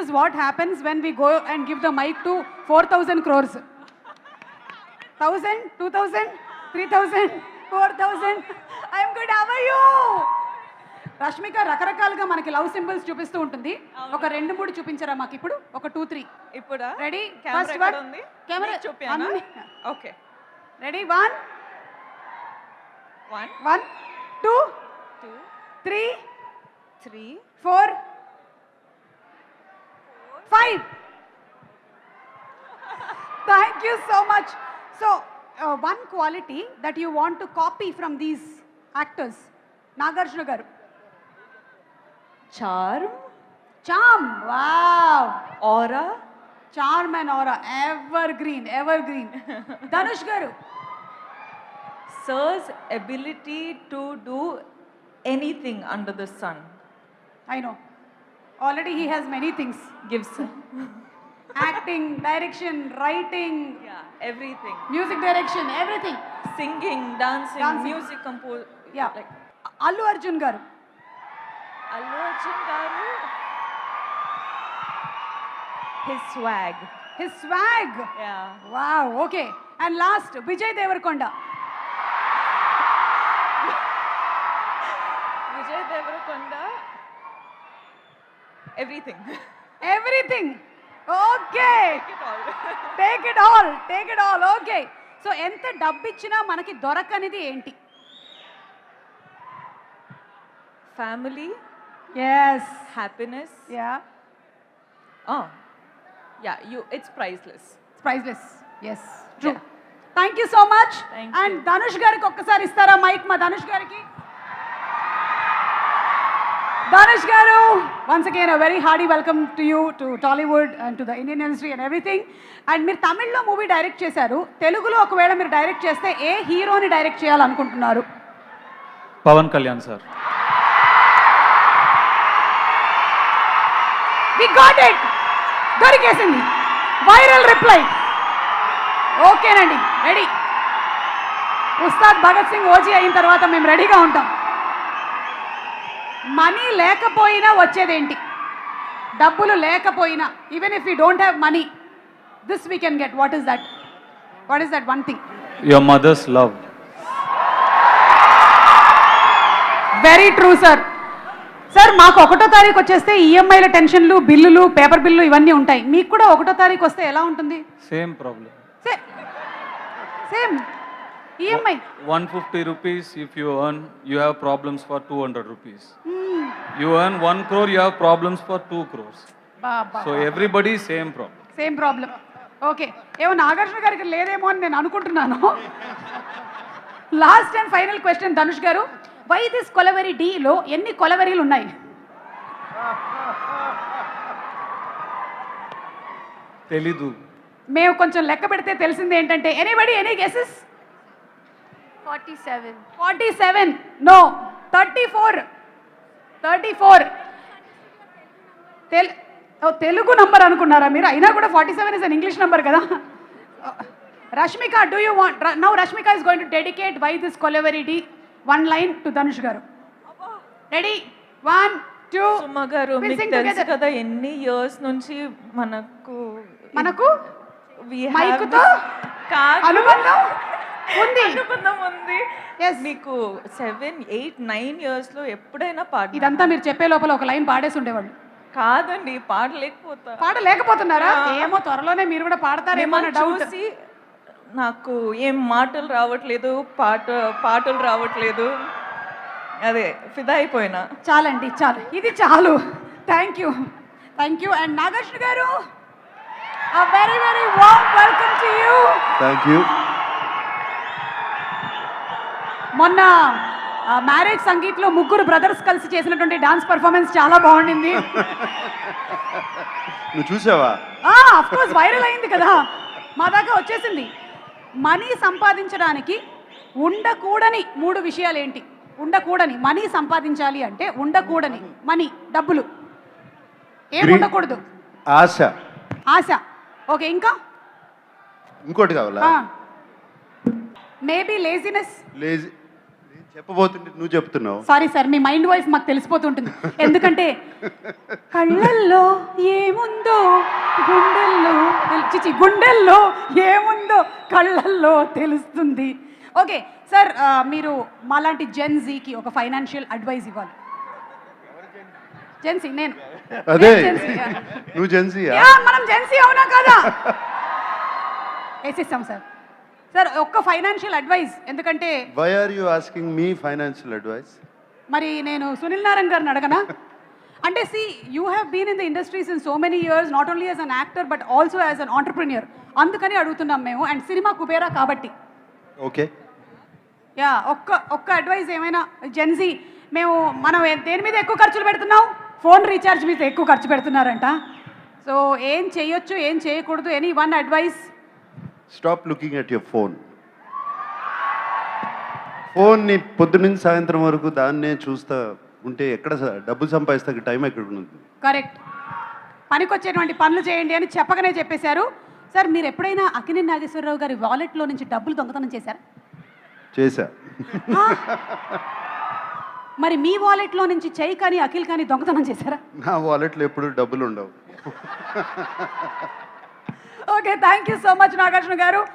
is what happens when we go and give the mic to 4,000 crores. 1,000, 2,000, 3,000, 4,000. I am good. How are you? Rashmika రకరకాలుగా మనకి love symbols చూపిస్తూ ఉంటుంది. ఒక 2-3 చూపించరా మాకు ఇప్పుడు? ఒక 2-3 ఇప్పుడా? రెడీ? ఫస్ట్ వన్ ఉంది. Camera చూపియానా? Okay. Ready? 1 2 3 4 5. Thank you so much. So one quality that you want to copy from these actors, Nagarjuna garu. Charm. Wow. Aura. Charm and aura, evergreen. Dhanush garu. Sir's ability to do anything under the sun. I know. Already he has many things. Gives Acting, direction, writing, everything. music direction, everything. Singing, dancing. Music compose. Yeah. Like Allu Arjun garu. Allu Arjun garu. His swag. Yeah. Wow. Okay. And last, Vijay Devarkonda. Vijay Devarakonda. Everything. Okay. Take it all. Okay. So ఎంత డబ్బు ఇచ్చినా మనకి దొరకనిది ఏంటి? Family. Yes. Happiness. Yeah. It's priceless. Yes. True. Yeah. Thank you so much. Thank And you. Dhanush gariki ఒక్కసారి ఇస్తారా mic? మా ధనుష్ గారికి. Dhanush garu, once again a very hearty welcome to you, to Tollywood and to the Indian industry and everything. And మీరు తమిళ్లో movie direct చేశారు. తెలుగులో ఒకవేళ మీరు డైరెక్ట్ చేస్తే ఏ హీరోని డైరెక్ట్ చేయాలనుకుంటున్నారు? Pawan Kalyan sir. We got it. దొరికేసింది. Viral reply. ఓకేనండి, రెడీ. ఉస్తాద్ భగత్ సింగ్ ఓజీ అయిన తర్వాత మేము రెడీగా ఉంటాం. మనీ లేకపోయినా వచ్చేదేంటి? డబ్బులు లేకపోయినా, even if you don't have money, this we can get. What is that one thing? Your mother's love. Very true sir. మాకు 1వ తారీఖు వచ్చేస్తే ఈఎంఐల టెన్షన్లు, బిల్లులు, పేపర్ బిల్లు ఇవన్నీ ఉంటాయి. మీకు కూడా 1వ తారీఖు వస్తే ఎలా ఉంటుంది? Same problem. Same EMI. 150 rupees if you earn, you have problems for 200 rupees. You earn 1 crore, you have problems for 2 crores. So everybody same problem. Okay. ఏమో నాగార్జున గారికి లేదేమో అని నేను అనుకుంటున్నాను. Last and final question Dhanush garu. Why this kolaveri డీలో ఎన్ని కొలవెరీలు ఉన్నాయి? తెలీదు. మేము కొంచెం లెక్క పెడితే తెలిసింది ఏంటంటే, anybody any guesses? 47. No, 34. Telugu number అనుకున్నారా మీరు? అయినా కూడా 47 is an English number కదా. Rashmika, do you want, now Rashmika is going to dedicate why this kolaveri D, 1 line to Dhanush garu. Ready? 1 2. Suma గారు, మీకు తెలుసు కదా ఎన్ని ఇయర్స్ నుంచి మనకు మైకుతో అనుబంధం ఉంది. మీకు 7 8 9 ఇయర్స్ లో ఎప్పుడైనా పాట? ఇదంతా మీరు చెప్పే లోపల ఒక లైన్ పాడేసి ఉండేవాళ్ళు. కాదండి, పాడలేకపోతున్నారా? ఏమో త్వరలోనే మీరు కూడా పాడతారేమో అన్న డౌట్. నాకు ఏం మాటలు రావట్లేదు, పాటలు రావట్లేదు, అదే ఫిదా అయిపోయినా. చాలండి, ఇది చాలు. Thank you. అండ్ నాగార్జున గారు, a very warm welcome to you. Thank you. మొన్న మ్యారేజ్ సంగీత్లో 3 బ్రదర్స్ కలిసి చేసినటువంటి డాన్స్ పర్ఫార్మెన్స్ చాలా బాగుండింది. నువ్వు చూసావా? ఆఫ్ కోర్స్, వైరల్ అయింది కదా, మా దాకా వచ్చేసింది. మనీ సంపాదించడానికి ఉండకూడని 3 విషయాలు ఏంటి? మనీ సంపాదించాలి అంటే ఉండకూడని మనీ, డబ్బులు ఏం ఉండకూడదు? ఆశ. ఓకే, ఇంకా ఇంకోటి కావాలా? Maybe laziness. చెప్పబోతుంటే నువ్వు చెప్తున్నావు. సారీ సార్, మీ మైండ్ వాయిస్ మాకు తెలిసిపోతుంటుంది. ఎందుకంటే కళ్ళల్లో ఏముందో గుండెల్లో గుండెల్లో ఏముందో కళ్ళల్లో తెలుస్తుంది. ఓకే సార్, మీరు మాలాంటి జెన్జీకి ఒక ఫైనాన్షియల్ అడ్వైస్ ఇవ్వాలి. జెన్సీ నేను అదే నేను Gen Z, yeah. నువ్వు జెన్సీయా? యా, మనం జెన్సీ అవునా కదా? వేసిస్తాం సార్. సార్ ఒక్క ఫైనాన్షియల్ అడ్వైస్, ఎందుకంటే why are you asking me financial advice? మరి నేను సునీల్ నారాయణ గారిని అడగనా? అంటే see you have been in the industries in so many years, not only as an actor but also as an entrepreneur. అందుకని అడుగుతున్నాం మేము, అండ్ సినిమా కుబేరా కాబట్టి. ఓకే, యా, ఒక్క అడ్వైస్ ఏమైనా జెన్జీ, మనం దేని మీద ఎక్కువ ఖర్చులు పెడుతున్నాం? ఫోన్ రీఛార్జ్ మీద ఎక్కువ ఖర్చు పెడుతున్నారంట. సో ఏం చేయొచ్చు, ఏం చేయకూడదు, any one advice? Stop looking at your phone. ఫోన్ని పొద్దు నుంచి సాయంత్రం వరకు దాన్నే చూస్తా ఉంటే ఎక్కడ డబ్బు సంపాదిస్తా టైం ఎక్కడ ఉంటుంది? కరెక్ట్. పనికొచ్చేటువంటి పనులు చేయండి అని చెప్పకనే చెప్పేశారు. సార్ మీరు ఎప్పుడైనా అక్కినేని నాగేశ్వరరావు గారి వాలెట్లో నుంచి డబ్బులు దొంగతనం చేశారా? చేశా. మరి మీ వాలెట్లో నుంచి చెయ్యి కానీ అఖిల్ కానీ దొంగతనం చేశారా? నా వాలెట్లో ఎప్పుడు డబ్బులు ఉండవు. Okay, thank you so much Nagarjuna గారు.